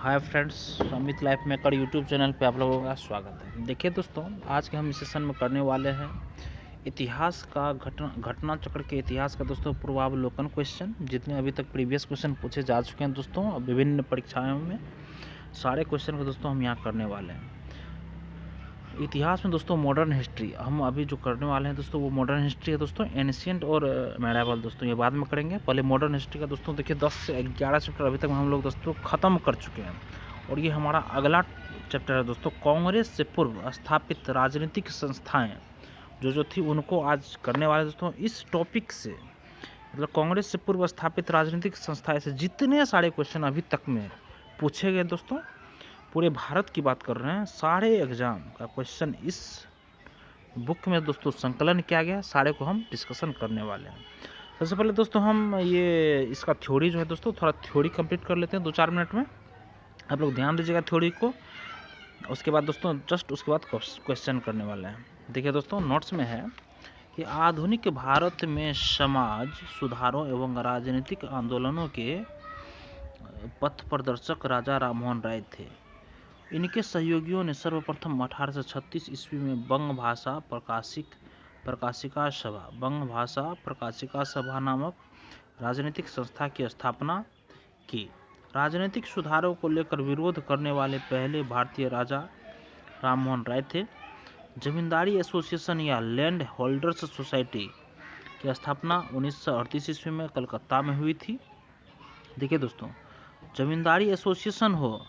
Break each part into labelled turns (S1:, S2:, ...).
S1: Hi friends, Amit life maker YouTube channel पे आप लोगों का स्वागत है। देखिए दोस्तों, आज के हम इस सेशन में करने वाले हैं इतिहास का घटना चक्र के इतिहास का दोस्तों पूर्वावलोकन क्वेश्चन। जितने अभी तक प्रीवियस क्वेश्चन पूछे जा चुके हैं दोस्तों विभिन्न परीक्षाओं में, सारे क्वेश्चन को दोस्तों हम यहाँ करने वाले हैं। इतिहास में दोस्तों मॉडर्न हिस्ट्री हम अभी जो करने वाले हैं दोस्तों, वो मॉडर्न हिस्ट्री है दोस्तों। एंशिएंट और मेडाइवल दोस्तों ये बाद में करेंगे। पहले मॉडर्न हिस्ट्री का दोस्तों देखिए 10 से 11 चैप्टर अभी तक हम लोग दोस्तों ख़त्म कर चुके हैं, और ये हमारा अगला चैप्टर है दोस्तों। कांग्रेस से पूर्व स्थापित राजनीतिक संस्थाएं जो थी उनको आज करने वाले दोस्तों। इस टॉपिक से मतलब कांग्रेस से पूर्व स्थापित राजनीतिक संस्थाएं से जितने सारे क्वेश्चन अभी तक में पूछे गए दोस्तों, पूरे भारत की बात कर रहे हैं, सारे एग्जाम का क्वेश्चन इस बुक में दोस्तों संकलन किया गया। सारे को हम डिस्कशन करने वाले हैं। सबसे पहले दोस्तों हम ये इसका थ्योरी जो है दोस्तों, थोड़ा थ्योरी कंप्लीट कर लेते हैं 2-4 मिनट में। आप लोग ध्यान दीजिएगा थ्योरी को। उसके बाद दोस्तों जस्ट उसके बाद क्वेश्चन करने वाले हैं। देखिए दोस्तों, नोट्स में है कि आधुनिक भारत में समाज सुधारों एवं राजनीतिक आंदोलनों के पथ प्रदर्शक राजा राममोहन राय थे। इनके सहयोगियों ने सर्वप्रथम 1836 ईस्वी में बंग भाषा प्रकाशिका सभा नामक राजनीतिक संस्था की स्थापना की। राजनीतिक सुधारों को लेकर विरोध करने वाले पहले भारतीय राजा राममोहन राय थे। जमींदारी एसोसिएशन या लैंड होल्डर्स सोसाइटी की स्थापना 1938 ईस्वी में कलकत्ता में हुई थी। देखिए दोस्तों, जमींदारी एसोसिएशन हो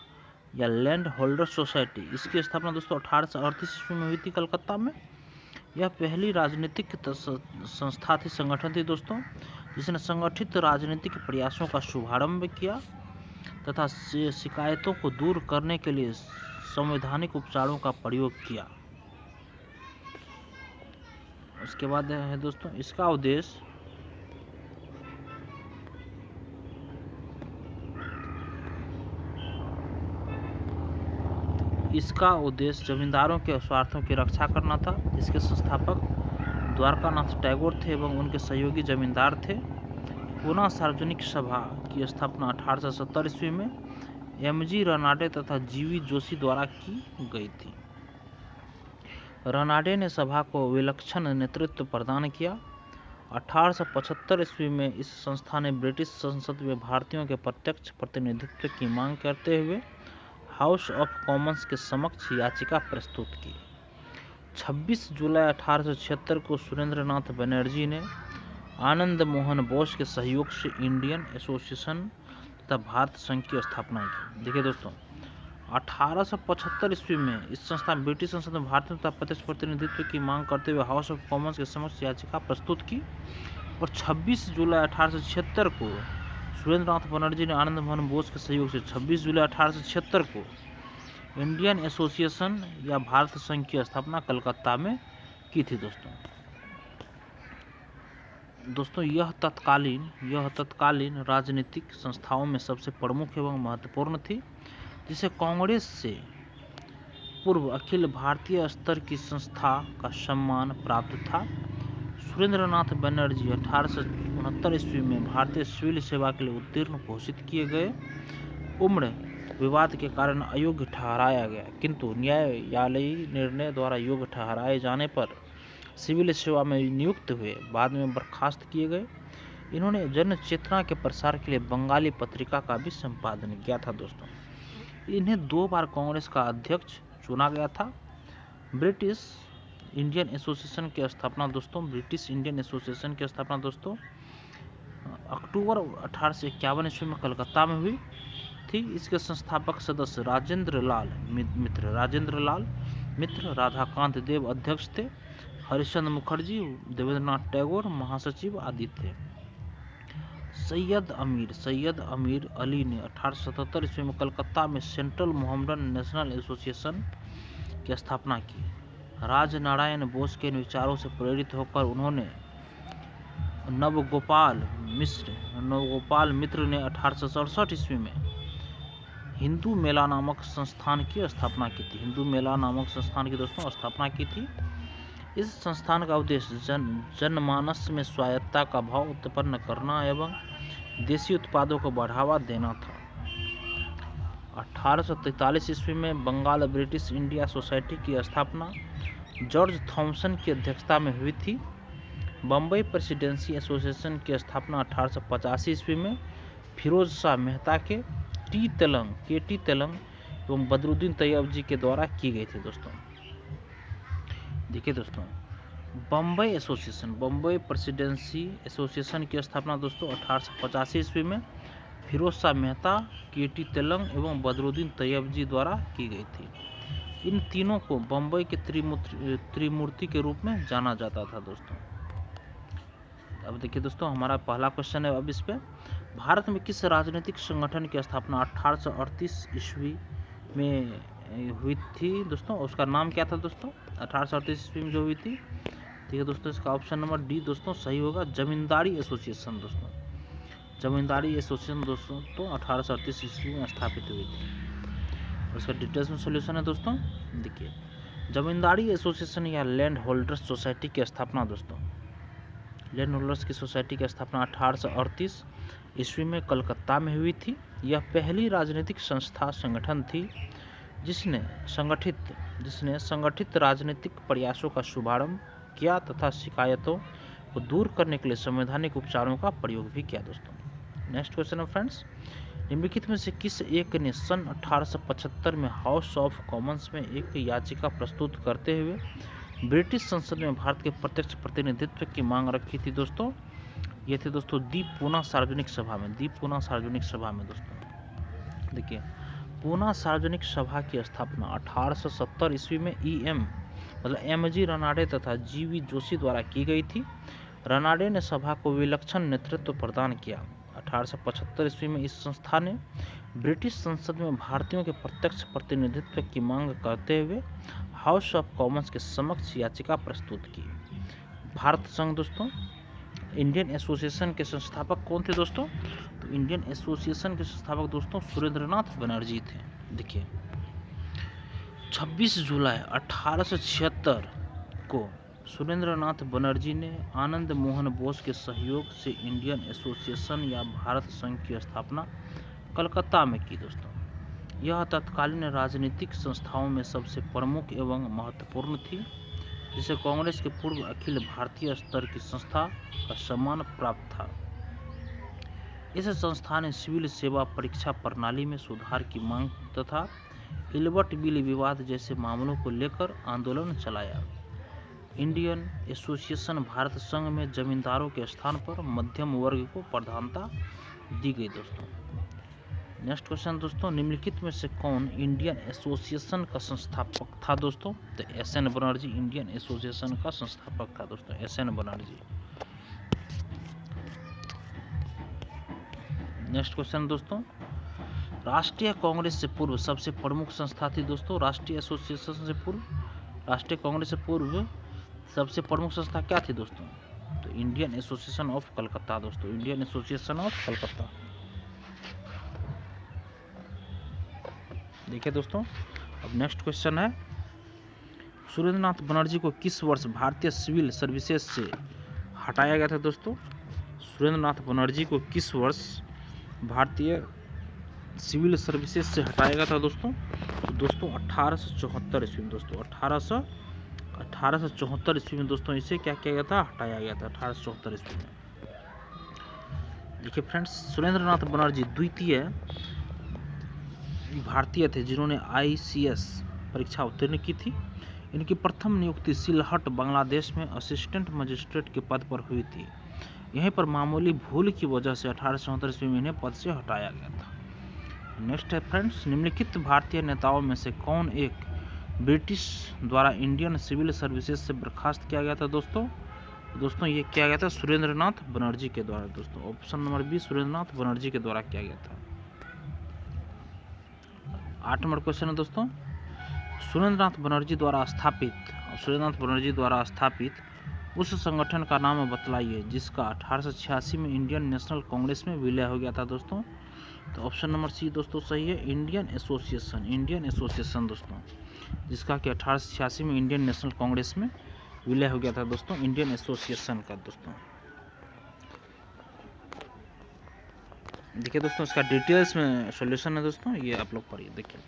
S1: या लैंड होल्डर सोसाइटी, इसकी स्थापना दोस्तों 1838 ईस्वी में हुई थी कलकत्ता में। यह पहली राजनीतिक संस्था थी, संगठन थी दोस्तों, जिसने संगठित राजनीतिक प्रयासों का शुभारंभ किया तथा शिकायतों को दूर करने के लिए संवैधानिक उपचारों का प्रयोग किया। उसके बाद है दोस्तों इसका उद्देश्य जमींदारों के स्वार्थों की रक्षा करना था। इसके संस्थापक द्वारकानाथ टैगोर थे एवं उनके सहयोगी जमींदार थे। पुनः सार्वजनिक सभा की स्थापना 1870 ईस्वी में एमजी रनाडे तथा जीवी जोशी द्वारा की गई थी। रनाडे ने सभा को विलक्षण नेतृत्व प्रदान किया। 1875 ईस्वी में इस संस्था ने ब्रिटिश संसद में भारतीयों के प्रत्यक्ष प्रतिनिधित्व की मांग करते हुए हाउस ऑफ कॉमन्स के समक्ष याचिका प्रस्तुत की। 26 जुलाई 1876 को सुरेंद्रनाथ बनर्जी ने आनंद मोहन बोस के सहयोग से इंडियन एसोसिएशन तथा भारत संघ की स्थापना की। देखिए दोस्तों, 1875 ईस्वी में इस संस्था ब्रिटिश संसद में भारतीयों तथा प्रत्यक्ष प्रतिनिधित्व की मांग करते हुए हाउस ऑफ कॉमन्स के समक्ष याचिका प्रस्तुत की, और 26 जुलाई 1876 को सुरेंद्रनाथ बनर्जी ने आनंद मोहन बोस के सहयोग से 26 जुलाई 1876 को इंडियन एसोसिएशन या भारत संघ की स्थापना कलकत्ता में की थी। दोस्तों यह तत्कालीन राजनीतिक संस्थाओं में सबसे प्रमुख एवं महत्वपूर्ण थी, जिसे कांग्रेस से पूर्व अखिल भारतीय स्तर की संस्था का सम्मान प्राप्त था। सुरेंद्रनाथ बनर्जी 1869 ईस्वी में भारतीय सिविल सेवा के लिए उत्तीर्ण घोषित किए गए। उम्र विवाद के कारण अयोग्य ठहराया गया, किंतु न्यायालयी निर्णय द्वारा योग्य ठहराए जाने पर सिविल सेवा में नियुक्त हुए। बाद में बर्खास्त किए गए। इन्होंने जन चेतना के प्रसार के लिए बंगाली पत्रिका का भी संपादन किया था। दोस्तों इन्हें 2 बार कांग्रेस का अध्यक्ष चुना गया था। ब्रिटिश इंडियन एसोसिएशन की स्थापना दोस्तों अक्टूबर 1851 ईस्वी में कलकत्ता में हुई थी। इसके संस्थापक सदस्य राजेंद्र लाल मित्र, राधाकांत देव अध्यक्ष थे, हरिश्चंद्र मुखर्जी, देवेंद्रनाथ टैगोर महासचिव आदि थे। सैयद अमीर अली ने 1877 ईस्वी में कलकत्ता में सेंट्रल मोहम्मडन नेशनल एसोसिएशन की स्थापना की। राजनारायण बोस के इन विचारों से प्रेरित होकर उन्होंने नवगोपाल मित्र ने 1867 ईस्वी में हिंदू मेला नामक संस्थान की स्थापना की थी। दोस्तों स्थापना की थी। इस संस्थान का उद्देश्य जनमानस में स्वायत्तता का भाव उत्पन्न करना एवं देसी उत्पादों को बढ़ावा देना था। 1843 ईस्वी में बंगाल ब्रिटिश इंडिया सोसाइटी की स्थापना जॉर्ज थॉमसन की अध्यक्षता में हुई थी। बम्बई प्रेसिडेंसी एसोसिएशन की स्थापना 1885 ईस्वी में फिरोज शाह मेहता के टी तेलंग एवं बदरुद्दीन तैयब जी के द्वारा की गई थी दोस्तों। देखिए दोस्तों, बम्बई प्रेसिडेंसी एसोसिएशन की स्थापना दोस्तों 1885 ईस्वी में फिरोज शाह मेहता, के टी तेलंग एवं बदरुद्दीन तैयब जी द्वारा की गई थी। इन तीनों को बम्बई के त्रिमूर्ति के रूप में जाना जाता था दोस्तों। अब देखिए दोस्तों, हमारा पहला क्वेश्चन है अब इस पे, भारत में किस राजनीतिक संगठन की स्थापना 1838 ईस्वी में हुई थी दोस्तों? उसका नाम क्या था दोस्तों 1838 ईस्वी में जो हुई थी? ठीक है दोस्तों, इसका ऑप्शन नंबर डी दोस्तों सही होगा, जमींदारी एसोसिएशन दोस्तों। जमींदारी एसोसिएशन दोस्तों तो 1838 ईस्वी में स्थापित हुई थी। उसका डिटेल्स में सोल्यूशन है दोस्तों। देखिए, जमींदारी एसोसिएशन या लैंड होल्डर्स सोसाइटी की स्थापना दोस्तों, लैंड होल्डर्स की सोसाइटी की स्थापना 1838 ईस्वी में कलकत्ता में हुई थी। यह पहली राजनीतिक संगठन थी जिसने संगठित राजनीतिक प्रयासों का शुभारंभ किया तथा शिकायतों को दूर करने के लिए संवैधानिक उपचारों का प्रयोग भी किया दोस्तों। नेक्स्ट क्वेश्चन है फ्रेंड्स, निम्नलिखित में से किस एक ने सन 1875 में हाउस ऑफ कॉमन्स में एक याचिका प्रस्तुत करते हुए ब्रिटिश संसद में भारत के प्रत्यक्ष प्रतिनिधित्व की मांग रखी थी दोस्तों? ये थे दोस्तों दी पूना सार्वजनिक सभा में दोस्तों। देखिए, पूना सार्वजनिक सभा की स्थापना 1870 ईस्वी में एम.जी. रनाडे तथा जी.वी. जोशी द्वारा की गई थी। रनाडे ने सभा को विलक्षण नेतृत्व प्रदान किया। 1875 ईस्वी में इस संस्था ने ब्रिटिश संसद में भारतीयों के प्रत्यक्ष प्रतिनिधित्व की मांग करते हुए हाउस ऑफ कॉमन्स के समक्ष याचिका प्रस्तुत की। भारत संघ दोस्तों, इंडियन एसोसिएशन के संस्थापक कौन थे दोस्तों? तो इंडियन एसोसिएशन के संस्थापक दोस्तों सुरेंद्रनाथ बनर्जी थे। देखिए, 26 जुलाई 1876 को सुरेंद्रनाथ बनर्जी ने आनंद मोहन बोस के सहयोग से इंडियन एसोसिएशन या भारत संघ की स्थापना कलकत्ता में की दोस्तों। यह तत्कालीन राजनीतिक संस्थाओं में सबसे प्रमुख एवं महत्वपूर्ण थी, जिसे कांग्रेस के पूर्व अखिल भारतीय स्तर की संस्था का सम्मान प्राप्त था। इस संस्था ने सिविल सेवा परीक्षा प्रणाली में सुधार की मांग तथा इल्बर्ट बिल विवाद जैसे मामलों को लेकर आंदोलन चलाया। इंडियन एसोसिएशन भारत संघ में जमींदारों के स्थान पर मध्यम वर्ग को प्रधानता दी गई दोस्तों। नेक्स्ट क्वेश्चन दोस्तों, निम्नलिखित में से कौन इंडियन एसोसिएशन का संस्थापक था दोस्तों? तो एस.एन. बनर्जी इंडियन एसोसिएशन का संस्थापक था दोस्तों, एस.एन. बनर्जी। नेक्स्ट क्वेश्चन दोस्तों, राष्ट्रीय कांग्रेस से पूर्व सबसे प्रमुख संस्था थी दोस्तों, राष्ट्रीय कांग्रेस से पूर्व सबसे प्रमुख संस्था क्या थी दोस्तों? तो इंडियन एसोसिएशन ऑफ कलकत्ता दोस्तों, इंडियन एसोसिएशन ऑफ कलकत्ता। देखिए दोस्तों, अब नेक्स्ट क्वेश्चन है, सुरेंद्रनाथ बनर्जी को किस वर्ष भारतीय सिविल सर्विसेज से हटाया गया था दोस्तों? सुरेंद्रनाथ बनर्जी को किस वर्ष भारतीय सिविल सर्विसेज से हटाया गया था दोस्तों? तो दोस्तों 1874 ईस्वी में दोस्तों, 1874 ईस्वी में दोस्तों इसे क्या किया गया था? हटाया गया था 1874 ईस्वी में। देखिए फ्रेंड्स, सुरेंद्रनाथ बनर्जी द्वितीय भारतीय थे जिन्होंने ICS परीक्षा उत्तीर्ण की थी। इनकी प्रथम नियुक्ति सिलहट बांग्लादेश में असिस्टेंट मजिस्ट्रेट के पद पर हुई थी। यहीं पर मामूली भूल की वजह से 1874 ईस्वी में इन्हें पद से हटाया गया था। नेक्स्ट है फ्रेंड्स, निम्नलिखित भारतीय नेताओं में से कौन एक ब्रिटिश द्वारा इंडियन सिविल सर्विसेज से बर्खास्त किया गया था दोस्तों? दोस्तों ये किया गया था सुरेंद्रनाथ बनर्जी के द्वारा दोस्तों, option number B Surendranath Banerjee के द्वारा किया गया था। 8 नंबर क्वेश्चन है दोस्तों, सुरेंद्रनाथ बनर्जी द्वारा स्थापित उस संगठन का नाम बतलाइए जिसका 1886 में इंडियन नेशनल कांग्रेस में विलय हो गया था दोस्तों? तो ऑप्शन नंबर सी दोस्तों सही है, इंडियन एसोसिएशन दोस्तों, जिसका कि 1886 में इंडियन नेशनल कांग्रेस में विलय हो गया था दोस्तों, इंडियन एसोसिएशन का दोस्तों। देखिए दोस्तों, इसका डिटेल्स में सॉल्यूशन है दोस्तों, ये आप लोग पढ़िए। देखिए,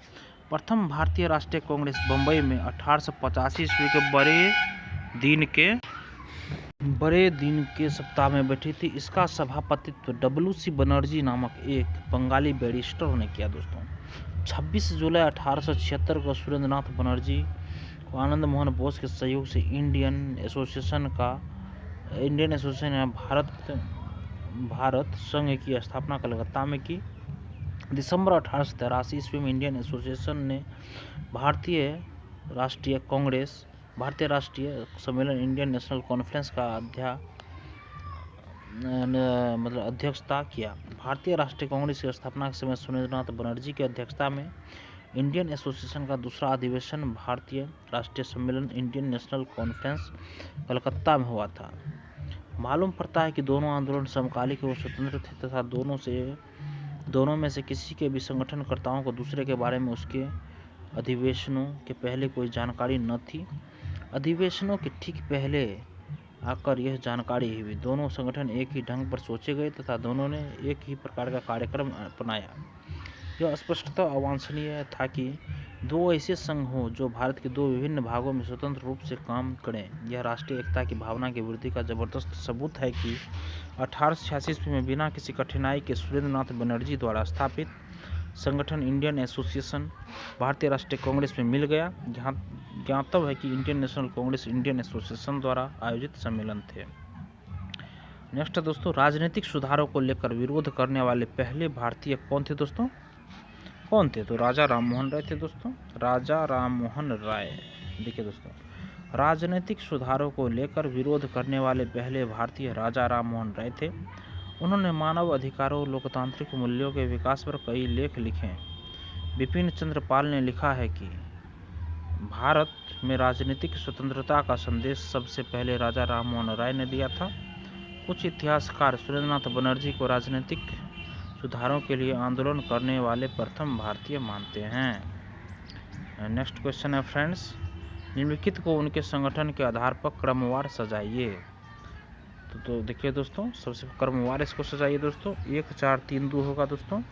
S1: प्रथम भारतीय राष्ट्रीय कांग्रेस बम्बई में 1885 ईस्वी के बड़े दिन के सप्ताह में बैठी थी। इसका सभापतित्व WC बनर्जी नामक एक बंगाली बैरिस्टर ने किया दोस्तों। 26 जुलाई 1876 को सुरेंद्रनाथ बनर्जी को आनंद मोहन बोस के सहयोग से इंडियन एसोसिएशन भारत संघ की स्थापना कलकत्ता में की। दिसंबर 1883 ईस्वी में इंडियन एसोसिएशन ने भारतीय राष्ट्रीय सम्मेलन इंडियन नेशनल कॉन्फ्रेंस का अध्यक्षता किया। भारतीय राष्ट्रीय कांग्रेस की स्थापना के समय सुरेंद्रनाथ बनर्जी की अध्यक्षता में इंडियन एसोसिएशन का दूसरा अधिवेशन भारतीय राष्ट्रीय सम्मेलन इंडियन नेशनल कॉन्फ्रेंस कलकत्ता में हुआ था। मालूम पड़ता है कि दोनों आंदोलन समकालिक व स्वतंत्र थे तथा दोनों में से किसी के भी संगठनकर्ताओं को दूसरे के बारे में उसके अधिवेशनों के पहले कोई जानकारी न थी। अधिवेशनों के ठीक पहले आकर यह जानकारी हुई। दोनों संगठन एक ही ढंग पर सोचे गए तथा दोनों ने एक ही प्रकार का कार्यक्रम अपनाया। यह स्पष्टतः अवांछनीय था कि दो ऐसे संघ हों जो भारत के दो विभिन्न भागों में स्वतंत्र रूप से काम करें। यह राष्ट्रीय एकता की भावना की वृद्धि का जबरदस्त सबूत है कि 1886 ईस्वी में बिना किसी कठिनाई के सुरेंद्रनाथ बनर्जी द्वारा स्थापित संगठन इंडियन एसोसिएशन भारतीय राष्ट्रीय कांग्रेस में मिल गया। ज्ञातव्य है कि Indian national Congress Indian association द्वारा आयोजित सम्मेलन थे। नेक्स्ट है दोस्तों, राजनीतिक सुधारों को लेकर विरोध करने वाले पहले भारतीय कौन थे दोस्तों? कौन थे? तो राजा राममोहन राय थे दोस्तों, राजा राममोहन राय। देखिए दोस्तों, राजनीतिक सुधारों को लेकर विरोध करने वाले पहले भारतीय राजा राममोहन राय थे। उन्होंने मानव अधिकारों, लोकतांत्रिक मूल्यों के विकास पर कई लेख लिखे। बिपिन चंद्र पाल ने लिखा है कि भारत में राजनीतिक स्वतंत्रता का संदेश सबसे पहले राजा राममोहन राय ने दिया था। कुछ इतिहासकार सुरेंद्रनाथ बनर्जी को राजनीतिक सुधारों के लिए आंदोलन करने वाले प्रथम भारतीय मानते हैं। नेक्स्ट क्वेश्चन है फ्रेंड्स, निम्नलिखित को उनके संगठन के आधार पर क्रमवार सजाइए। तो देखिए दोस्तों, सबसे क्रमवार इसको सजाइए दोस्तों। 1 4 3 2 होगा दोस्तों।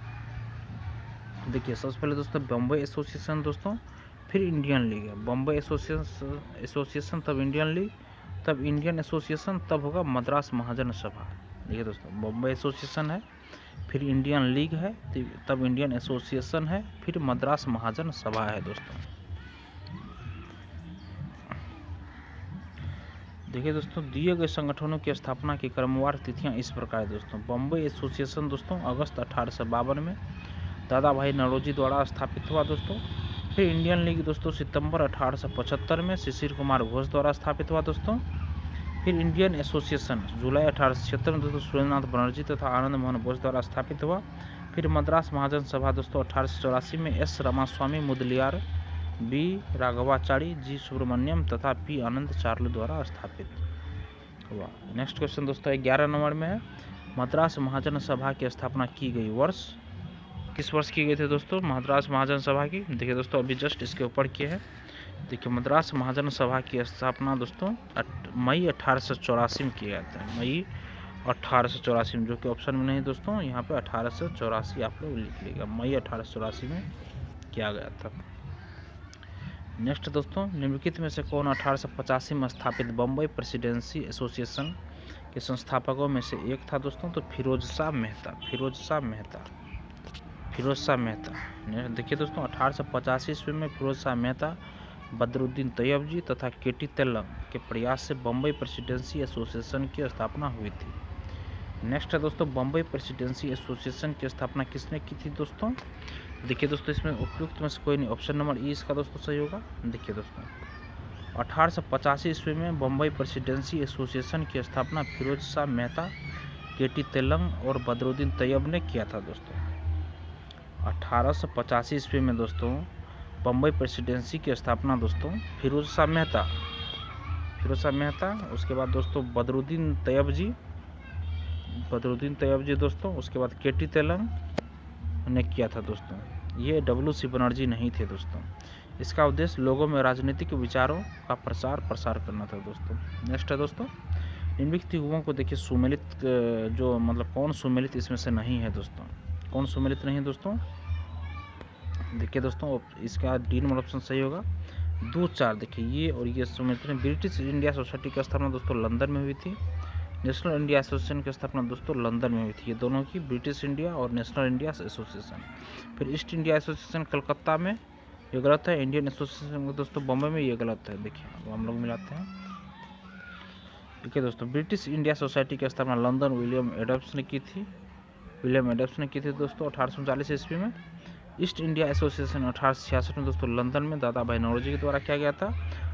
S1: देखिए, सबसे पहले दोस्तों बम्बई एसोसिएशन दोस्तों, फिर इंडियन लीग है। बम्बई एसोसिएशन तब इंडियन लीग, तब इंडियन एसोसिएशन, तब होगा मद्रास महाजन सभा। देखिए दोस्तों, बम्बई एसोसिएशन है, फिर इंडियन लीग है, तब इंडियन एसोसिएशन है, फिर मद्रास महाजन सभा है दोस्तों। देखिए दोस्तों, दिए गए संगठनों की स्थापना की क्रमवार तिथियां इस प्रकार है दोस्तों। बम्बई एसोसिएशन दोस्तों अगस्त 1852 में दादा भाई नौरोजी द्वारा स्थापित हुआ दोस्तों। फिर इंडियन लीग दोस्तों सितंबर 1875 में शिशिर कुमार घोष द्वारा स्थापित हुआ दोस्तों। फिर इंडियन एसोसिएशन जुलाई 1876 में दोस्तों सुरेंद्रनाथ बनर्जी तथा आनंद मोहन बोस द्वारा स्थापित हुआ। फिर मद्रास महाजन सभा दोस्तों 1884 में S Ramaswamy Mudaliar, B Raghavachari, G Subramaniam तथा P आनंद चार्लू द्वारा स्थापित हुआ। नेक्स्ट क्वेश्चन दोस्तों 11 नंबर में है, मद्रास महाजन सभा की स्थापना की गई वर्ष, किस वर्ष की गई थी दोस्तों मद्रास महाजन सभा की? देखिए दोस्तों, अभी जस्ट इसके ऊपर किए हैं। देखिए, मद्रास महाजन सभा की स्थापना दोस्तों मई 1884 में किया गया था। मई 1884 में, जो कि ऑप्शन में नहीं दोस्तों, यहाँ पे 1884 आप लोग लिख लीजिएगा। मई 1884 में किया गया था। नेक्स्ट दोस्तों, निम्नलिखित में से कौन 1885 में स्थापित बम्बई प्रेसिडेंसी एसोसिएशन के संस्थापकों में से एक था दोस्तों? तो फिरोज शाह मेहता। देखिए दोस्तों, 1885 ईस्वी में फिरोज शाह मेहता, बदरुद्दीन तैयब जी तथा KT तेलंग के प्रयास से बम्बई प्रेसिडेंसी एसोसिएशन की स्थापना हुई थी। नेक्स्ट है दोस्तों, बम्बई प्रेसिडेंसी एसोसिएशन की स्थापना किसने की थी दोस्तों? देखिए दोस्तों, इसमें उपयुक्त में से कोई नहीं, ऑप्शन नंबर E इसका दोस्तों सही होगा। देखिए दोस्तों, 1885 ईस्वी में बम्बई प्रेसिडेंसी एसोसिएशन की स्थापना फिरोज शाह मेहता, KT तेलंग और बदरुद्दीन तैयब ने किया था दोस्तों। 1885 ईस्वी में दोस्तों बम्बई प्रेसिडेंसी की स्थापना दोस्तों फिरोज शाह मेहता, उसके बाद दोस्तों बदरुद्दीन तैयब जी दोस्तों, उसके बाद KT तेलंग ने किया था दोस्तों। ये WC बनर्जी नहीं थे दोस्तों। इसका उद्देश्य लोगों में राजनीतिक विचारों का प्रसार करना था दोस्तों। नेक्स्ट है दोस्तों, निम्नलिखित युगों को देखिए सुमेलित जो मतलब कौन सुमेलित इसमें से नहीं है दोस्तों, कौन सुमेलित नहीं है दोस्तों? देखिए दोस्तों इसका डी नंबर ऑप्शन सही होगा। 2-4 देखिए ये और ये सुमेलित नहीं। ब्रिटिश इंडिया सोसाइटी की स्थापना दोस्तों लंदन में हुई थी। नेशनल इंडिया एसोसिएशन की स्थापना दोस्तों लंदन में हुई थी। ये दोनों की, ब्रिटिश इंडिया और नेशनल इंडिया एसोसिएशन। फिर ईस्ट इंडिया एसोसिएशन कलकत्ता में, ये गलत है। इंडियन एसोसिएशन दोस्तों बम्बई में, ये गलत है। देखिए अब हम लोग मिलाते हैं। देखिए दोस्तों ब्रिटिश इंडिया सोसाइटी की स्थापना लंदन विलियम एडम्स ने की थी। दोस्तों 1839 ईस्वी में। ईस्ट इंडिया एसोसिएशन 1866 में दोस्तों लंदन में दादा भाई नौरोजी के द्वारा किया गया था।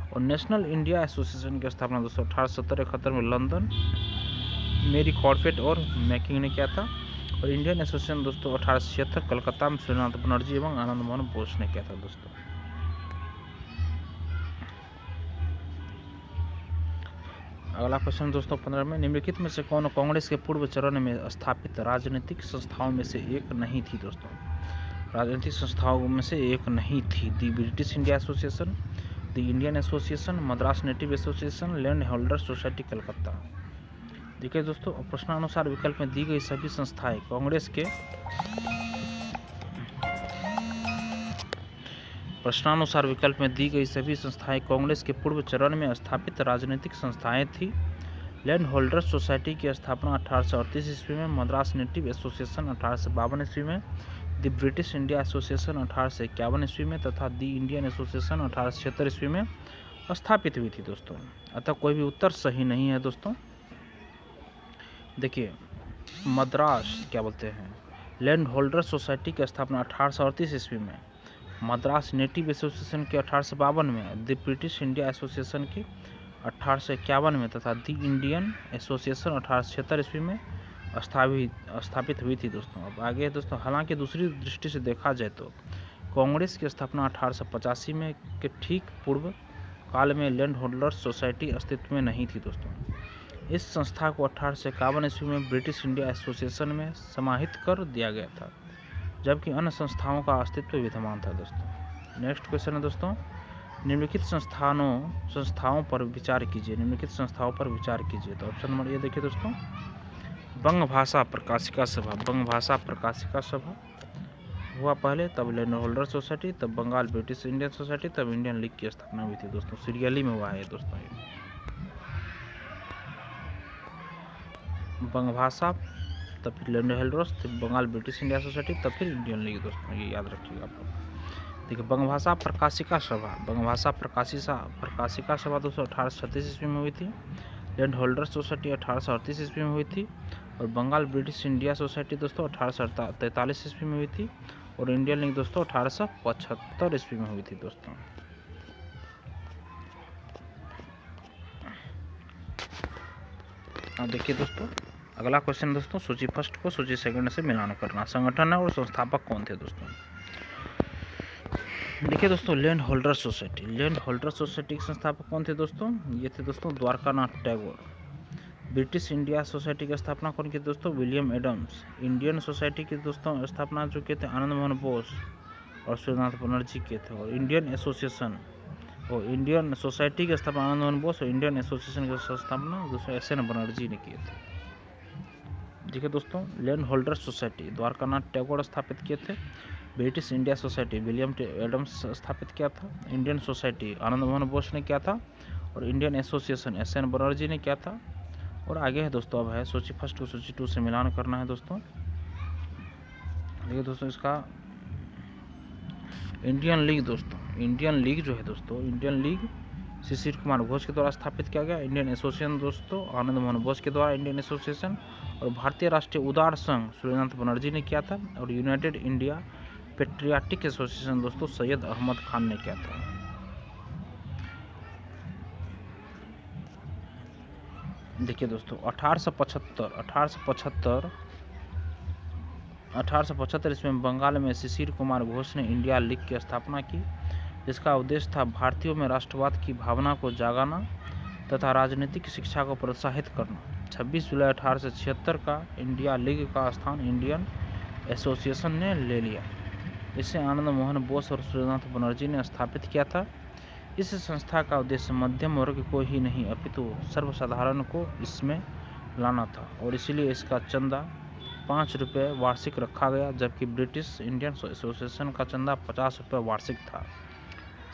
S1: और नेशनल इंडिया एसोसिएशन की स्थापना दोस्तों 1870-71 में लंदन मेरी कॉर्पेट और मैकिंग ने किया था। और इंडियन एसोसिएशन दोस्तों 1876 कलकत्ता में सूर्यनाथ बनर्जी एवं आनंद मोहन बोस ने किया था दोस्तों। अगला क्वेश्चन दोस्तों 15 में, निम्नलिखित में से कौन कांग्रेस के पूर्व चरण में स्थापित राजनीतिक संस्थाओं में से एक नहीं थी दोस्तों? राजनीतिक संस्थाओं में से एक नहीं थी। The British India association, the Indian association, Madras native association, land holder society Calcutta. देखिए दोस्तों प्रश्नानुसार विकल्प में दी गई सभी संस्थाएं कांग्रेस के प्रश्नानुसार विकल्प में दी गई सभी संस्थाएं कांग्रेस के पूर्व चरण में स्थापित राजनीतिक संस्थाएं थी। लैंड होल्डर सोसाइटी की स्थापना 1838 ईस्वी में, मद्रास नेटिव एसोसिएशन 1852 ईस्वी में, द ब्रिटिश इंडिया एसोसिएशन 1851 ईस्वी में तथा द इंडियन एसोसिएशन 1876 ईस्वी में स्थापित हुई थी दोस्तों। अतः कोई भी उत्तर सही नहीं है दोस्तों। देखिए मद्रास लैंड होल्डर सोसाइटी की स्थापना 1838 ईस्वी में, मद्रास नेटिव एसोसिएशन की 1852 में, द ब्रिटिश इंडिया एसोसिएशन की 1851 में तथा द इंडियन एसोसिएशन 1876 ईस्वी में स्थापित हुई थी दोस्तों। अब आगे दोस्तों, हालांकि दूसरी दृष्टि से देखा जाए तो कांग्रेस की स्थापना 1885 में के ठीक पूर्व काल में लैंड होल्डर सोसाइटी अस्तित्व में नहीं थी दोस्तों। इस संस्था को 1851 ईस्वी में ब्रिटिश इंडिया एसोसिएशन में समाहित कर दिया गया था, जबकि अन्य संस्थाओं का अस्तित्व विद्यमान था दोस्तों। नेक्स्ट क्वेश्चन है दोस्तों, निम्नलिखित संस्थाओं पर विचार कीजिए। निम्नलिखित संस्थाओं पर विचार कीजिए। तो ऑप्शन नंबर ये देखिए दोस्तों, बंग भाषा प्रकाशिका सभा हुआ पहले, तब लैंड होल्डर सोसाइटी, तब बंगाल ब्रिटिश इंडियन सोसाइटी, तब इंडियन लीग की स्थापना हुई थी दोस्तों। सीरियली में हुआ है दोस्तों ये बंग भाषा, तब फिर लैंड होल्डर्स, तब बंगाल ब्रिटिश इंडिया सोसाइटी, तब फिर इंडियन लीग दोस्तों। ये याद रखिएगा आप लोग। देखिए बंग भाषा प्रकाशिका सभा दोस्तों 1836 ईस्वी में हुई थी। लैंड होल्डर सोसाइटी 1838 ईस्वी में हुई थी। और बंगाल ब्रिटिश इंडिया सोसाइटी दोस्तों 1843 ईस्वी में हुई थी। और इंडियन लीग दोस्तों 1875 ईस्वी में हुई थी दोस्तों। अब देखिए दोस्तों अगला क्वेश्चन दोस्तों, सूची फर्स्ट को सूची सेकंड से मिलान करना। संगठन और संस्थापक कौन थे दोस्तों? देखिए दोस्तों लैंड होल्डर सोसाइटी के संस्थापक कौन थे दोस्तों? ये थे दोस्तों Dwarkanath Tagore. British India society की स्थापना कौन की दोस्तों? William Adams. इंडियन सोसाइटी की दोस्तों स्थापना जो किए थे आनंद मोहन बोस और सूर्यनाथ बनर्जी किए थे। और इंडियन सोसाइटी की स्थापना आनंद मोहन बोस और इंडियन एसोसिएशन की स्थापना दोस्तों एस.एन. बनर्जी ने किए थे। देखिए दोस्तों land holder society Dwarkanath Tagore स्थापित किए थे। British India society William Adams स्थापित किया था। इंडियन सोसाइटी आनंद मोहन बोस ने किया था। और इंडियन एसोसिएशन एस.एन. बनर्जी ने किया था। और आगे है दोस्तों, अब है सूची फर्स्ट को सूची टू से मिलान करना है दोस्तों। देखिए दोस्तों इसका इंडियन लीग जो है दोस्तों, इंडियन लीग शिशिर कुमार घोष के द्वारा स्थापित किया गया। इंडियन एसोसिएशन दोस्तों आनंद मोहन बोस के द्वारा इंडियन एसोसिएशन। और भारतीय राष्ट्रीय उदार संघ सूर्यनाथ बनर्जी ने किया था। और यूनाइटेड इंडिया पेट्रियाटिक एसोसिएशन दोस्तों सैयद अहमद खान ने किया था। देखिए दोस्तों 1875 इसमें बंगाल में शिशिर कुमार घोष ने इंडिया लीग की स्थापना की, जिसका उद्देश्य था भारतीयों में राष्ट्रवाद की भावना को जगाना तथा राजनीतिक शिक्षा को प्रोत्साहित करना। 26 जुलाई 1876 का इंडिया लीग का स्थान इंडियन एसोसिएशन ने ले लिया। इसे आनंद मोहन बोस और सूर्यनाथ बनर्जी ने स्थापित किया था। इस संस्था का उद्देश्य मध्यम वर्ग को ही नहीं अपितु सर्वसाधारण को इसमें लाना था और इसलिए इसका चंदा 5 रुपये वार्षिक रखा गया, जबकि ब्रिटिश इंडियन एसोसिएशन का चंदा 50 रुपये वार्षिक था।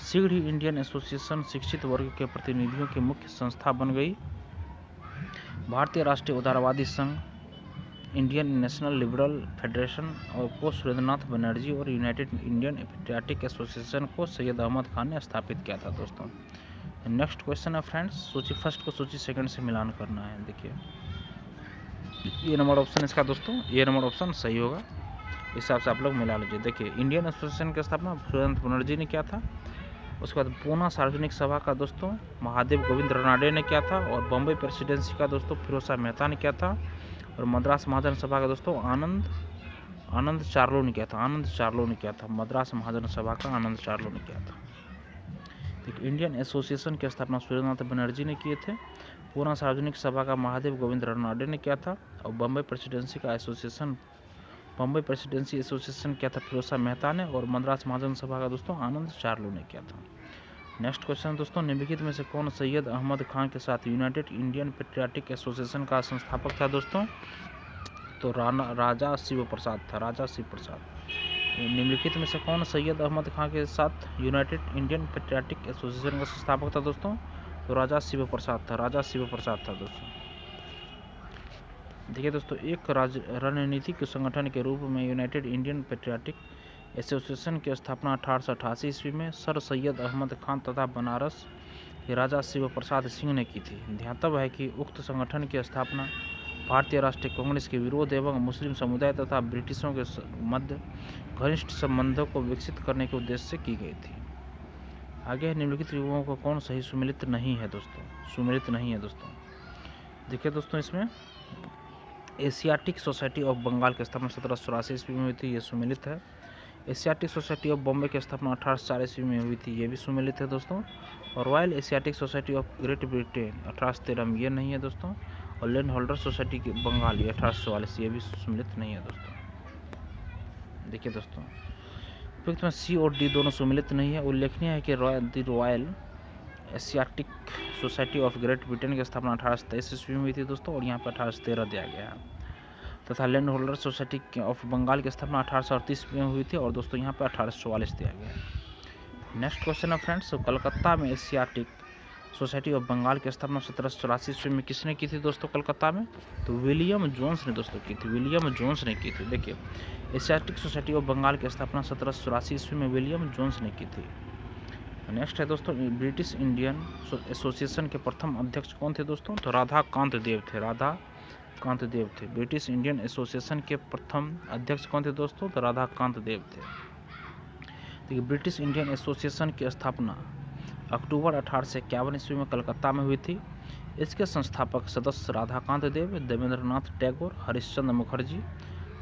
S1: शीघ्र ही इंडियन एसोसिएशन शिक्षित वर्ग के प्रतिनिधियों की मुख्य संस्था बन गई। भारतीय राष्ट्रीय उदारवादी संघ, इंडियन नेशनल लिबरल फेडरेशन और को सुरेंद्रनाथ बनर्जी और यूनाइटेड इंडियन पेट्रियाटिक एसोसिएशन को सैयद अहमद खान ने स्थापित किया था। दोस्तों नेक्स्ट क्वेश्चन है फ्रेंड्स, सूची फर्स्ट को सूची सेकंड से मिलान करना है। देखिए ये नंबर ऑप्शन इसका दोस्तों, ये नंबर ऑप्शन सही होगा, इस हिसाब से आप लोग मिला लीजिए। देखिए इंडियन एसोसिएशन की स्थापना सुरेंद्रनाथ बनर्जी ने किया था। उसके बाद पूना सार्वजनिक सभा का दोस्तों महादेव गोविंद रनाडे ने किया था। और बम्बई प्रेसिडेंसी का दोस्तों फिरोज शाह मेहता ने किया था। और मद्रास महाजन सभा का दोस्तों आनंद चार्लो ने किया था। मद्रास महाजन सभा का आनंद चार्लो ने किया था। देखिए इंडियन एसोसिएशन की स्थापना सुरेंद्रनाथ बनर्जी ने किए थे। पूना सार्वजनिक सभा का महादेव गोविंद रनाडे ने किया था। और बम्बई प्रेसिडेंसी एसोसिएशन किया था फिरोज शाह मेहता ने। और मद्रास महाजन सभा का दोस्तों आनंद चार्लो ने किया था। नेक्स्ट क्वेश्चन दोस्तों, निम्नलिखित में से कौन सैयद अहमद खान के साथ यूनाइटेड इंडियन पेट्रियाटिक एसोसिएशन का संस्थापक था दोस्तों? तो राजा शिव प्रसाद था। निम्नलिखित में से कौन सैयद अहमद खान के साथ यूनाइटेड इंडियन पेट्रियाटिक एसोसिएशन का संस्थापक था दोस्तों? तो राजा शिव प्रसाद था दोस्तों। देखिए दोस्तों, एक रणनीतिक संगठन के रूप में यूनाइटेड इंडियन पेट्रियाटिक एसोसिएशन की स्थापना 1888 ईस्वी में सर सैयद अहमद खान तथा बनारस के राजा शिव प्रसाद सिंह ने की थी। ध्यातव्य है कि उक्त संगठन की स्थापना भारतीय राष्ट्रीय कांग्रेस के विरोध एवं मुस्लिम समुदाय तथा ब्रिटिशों के मध्य घनिष्ठ संबंधों को विकसित करने के उद्देश्य से की गई थी। आगे निम्नलिखित युवाओं को कौन सही सुमेलित नहीं है दोस्तों? देखिए दोस्तों, इसमें एशियाटिक सोसाइटी ऑफ बंगाल की स्थापना 1784 ईस्वी में हुई थी, ये सुमेलित है। एशियाटिक सोसाइटी ऑफ बॉम्बे की स्थापना 1804 ईस्वी में हुई थी, ये भी सुमेलित है दोस्तों। और royal Asiatic society of great Britain 1813 में, ये नहीं है दोस्तों। और लैंड होल्डर सोसाइटी की बंगाल 1844, ये भी सुमेलित नहीं है दोस्तों। देखिए दोस्तों, उपयुक्त में सी और डी दोनों सुमेलित नहीं है। उल्लेखनीय है कि royal Asiatic society of great Britain की स्थापना 1823 ईस्वी में हुई थी दोस्तों, और यहाँ पर 1813 दिया गया है। तथा land holder society of Bengal की स्थापना 1838 में हुई थी, और दोस्तों यहाँ पर 1844 दिया गया है। नेक्स्ट क्वेश्चन है फ्रेंड्स, कलकत्ता में एशियाटिक सोसाइटी ऑफ बंगाल की स्थापना 1784 ईस्वी में किसने की थी दोस्तों? कलकत्ता में तो विलियम जोन्स ने दोस्तों की थी। देखिए एशियाटिक सोसाइटी ऑफ बंगाल की स्थापना 1784 ईस्वी में विलियम जोन्स ने की थी। नेक्स्ट है दोस्तों, ब्रिटिश इंडियन एसोसिएशन के प्रथम अध्यक्ष कौन थे दोस्तों? तो राधाकांत देव थे। ब्रिटिश इंडियन एसोसिएशन के प्रथम अध्यक्ष कौन थे दोस्तों? तो राधाकांत देव थे। देखिए ब्रिटिश इंडियन एसोसिएशन की स्थापना अक्टूबर 1851 ईस्वी में कलकत्ता में हुई थी। इसके संस्थापक सदस्य राधाकांत देव, देवेंद्रनाथ टैगोर, हरिश्चंद्र मुखर्जी,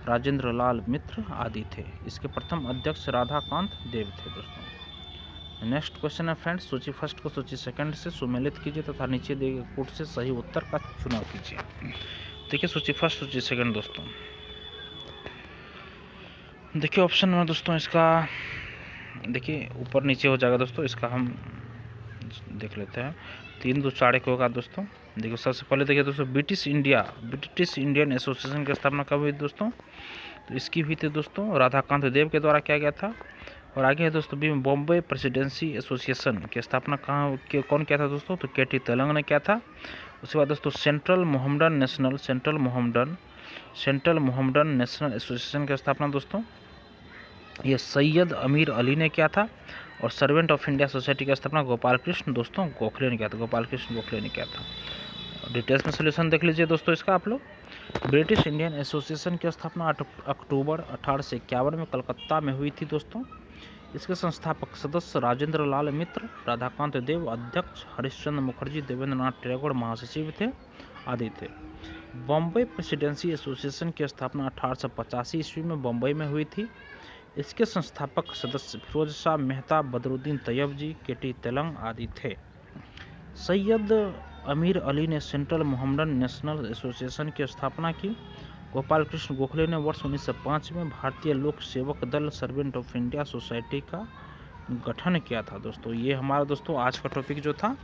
S1: राजेंद्र लाल मित्र आदि थे। इसके प्रथम अध्यक्ष राधाकांत देव थे दोस्तों। नेक्स्ट क्वेश्चन है फ्रेंड्स, सूची फर्स्ट को सूची सेकंड से सुमेलित कीजिए तथा नीचे दिए गए कोड से सही उत्तर का चुनाव कीजिए। देखिए सूची फर्स्ट सूची सेकंड दोस्तों। देखिए ऑप्शन में दोस्तों इसका देखिए ऊपर नीचे हो जाएगा दोस्तों, इसका हम देख लेते हैं। 3 2 4 1 होगा दोस्तों। देखिए सबसे पहले देखिए दोस्तों, ब्रिटिश इंडियन एसोसिएशन की स्थापना कब हुई दोस्तों? तो इसकी हुई थी दोस्तों राधाकांत देव के द्वारा किया गया था। और आगे है दोस्तों, बॉम्बे प्रेसिडेंसी एसोसिएशन की स्थापना कौन किया था दोस्तों? तो केटी तेलंग ने किया था। उसके बाद दोस्तों सेंट्रल मोहम्मडन नेशनल एसोसिएशन की स्थापना दोस्तों ये सैयद अमीर अली ने किया था। और सर्वेंट ऑफ इंडिया सोसाइटी की स्थापना गोपाल कृष्ण गोखले ने किया था। डिटेल्स में सोल्यूशन देख लीजिए दोस्तों इसका आप लोग। ब्रिटिश इंडियन एसोसिएशन की स्थापना अक्टूबर 1851 में कलकत्ता में हुई थी दोस्तों। इसके संस्थापक सदस्य राजेंद्र लाल मित्र, राधाकांत देव अध्यक्ष, हरिश्चंद्र मुखर्जी, देवेंद्रनाथ टैगोर महासचिव थे आदि थे। बॉम्बे प्रेसिडेंसी एसोसिएशन की स्थापना 1885 ईस्वी में बम्बई में हुई थी। इसके संस्थापक सदस्य फिरोज शाह मेहता, बदरुद्दीन तैयब, केटी तेलंग आदि थे। सैयद अमीर अली ने सेंट्रल मोहम्मडन नेशनल एसोसिएशन की स्थापना की। गोपाल कृष्ण गोखले ने वर्ष 1905 में भारतीय लोक सेवक दल सर्वेंट ऑफ इंडिया सोसाइटी का गठन किया था दोस्तों। ये हमारा दोस्तों आज का टॉपिक जो था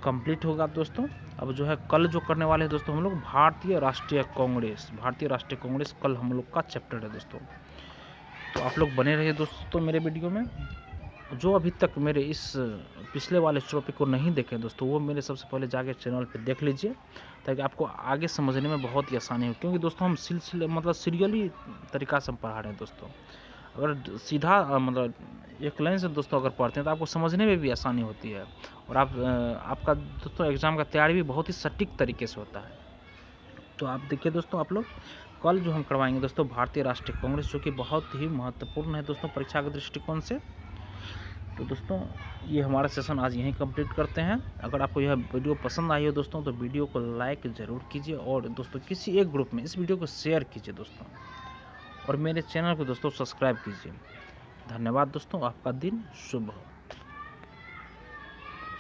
S1: कंप्लीट होगा दोस्तों। अब जो है कल जो करने वाले हैं दोस्तों हम लोग भारतीय राष्ट्रीय कांग्रेस कल हम लोग का चैप्टर है दोस्तों। तो आप लोग बने रहिए दोस्तों मेरे वीडियो में। जो अभी तक मेरे इस पिछले वाले टॉपिक को नहीं देखे दोस्तों, वो मेरे सबसे पहले जाके चैनल पे देख लीजिए, ताकि आपको आगे समझने में बहुत ही आसानी हो। क्योंकि दोस्तों हम सिलसिले मतलब सीरियली तरीका से हम पढ़ा रहे हैं दोस्तों। अगर सीधा मतलब एक लाइन से दोस्तों अगर पढ़ते हैं तो आपको समझने में भी आसानी होती है, और आपका दोस्तों एग्ज़ाम का तैयारी भी बहुत ही सटीक तरीके से होता है। तो आप देखिए दोस्तों, आप लोग कल जो हम करवाएंगे दोस्तों भारतीय राष्ट्रीय कांग्रेस, जो कि बहुत ही महत्वपूर्ण है दोस्तों परीक्षा के दृष्टिकोण से। तो दोस्तों ये हमारा सेशन आज यहीं कंप्लीट करते हैं। अगर आपको यह वीडियो पसंद आई हो दोस्तों तो वीडियो को लाइक ज़रूर कीजिए, और दोस्तों किसी एक ग्रुप में इस वीडियो को शेयर कीजिए दोस्तों, और मेरे चैनल को दोस्तों सब्सक्राइब कीजिए। धन्यवाद दोस्तों, आपका दिन शुभ हो।